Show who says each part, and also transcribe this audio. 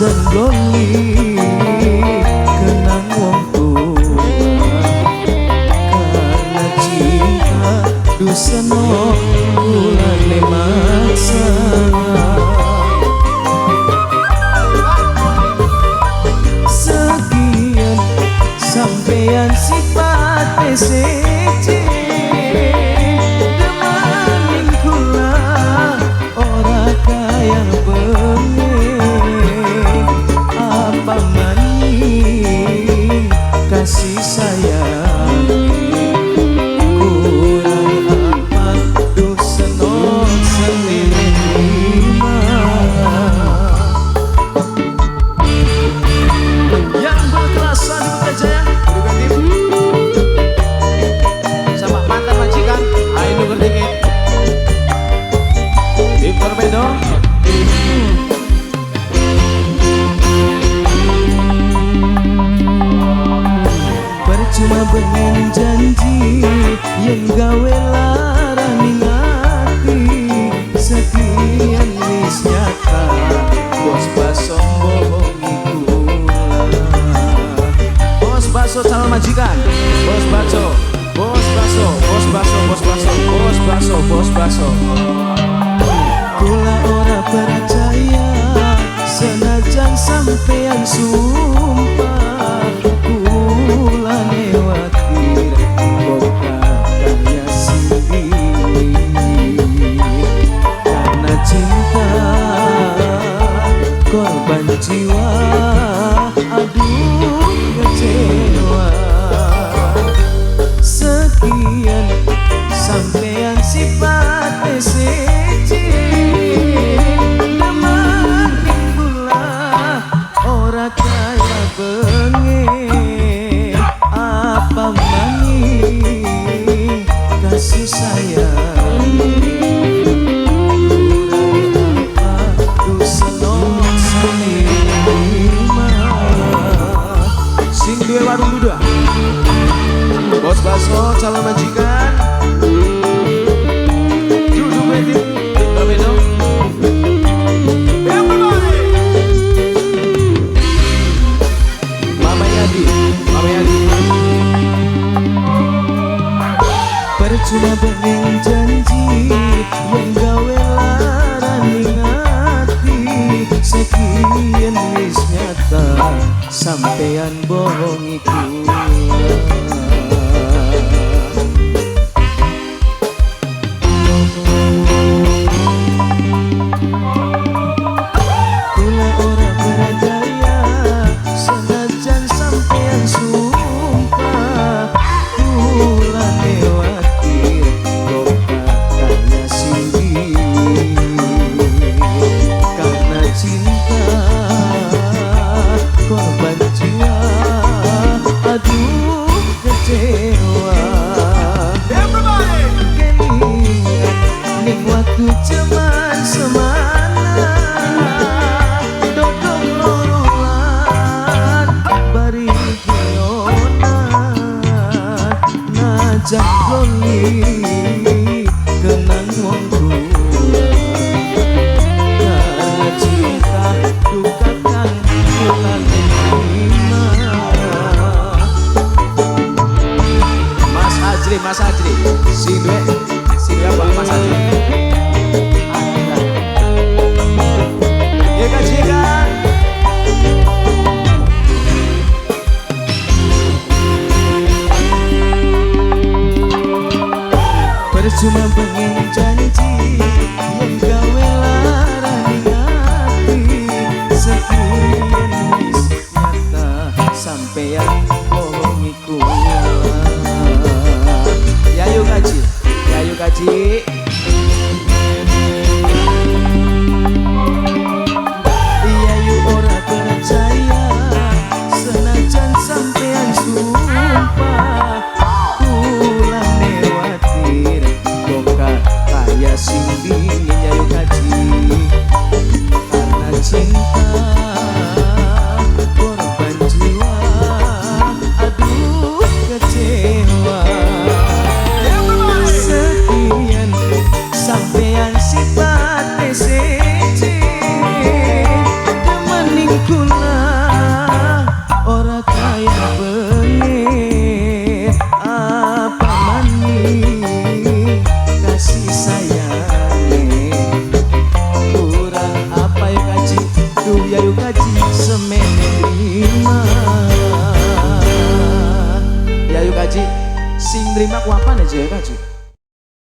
Speaker 1: jan loli kenang wong tua karena cinta duseno mulane maksa sekian sampeyan sifat siji demaning kula ora kaya bengi apa maning kasih sayang kurang apa duseno senilima yang berkerasa di Kota Jaya sama mantan majikan ayo berdikit di Torpedo percuma bengen janji yang gawe larani ngati sekian wis nyata bos baso bohongi kula bos baso calon majikan bos baso bos baso bos baso bos baso bos baso bos baso kula ora percaya senajan sampean sumpah kula newatir kok kaya sendiri karena cinta korban jiwa aduh kecewa sekian sampean sifat siji demaning kula ora kaya bengi apa maning kasih sayang kurang apa duseno senilima sing duwe warung duda bos baso calon majikan duduk medit Torpedo Mama Yadi percuma bengen janji yang gawe larani ngati sekian wis nyata sampean bohongi kula kula ora berdaya senajan sampean sumpah kula newatir kok kaya sendiri karena cinta korban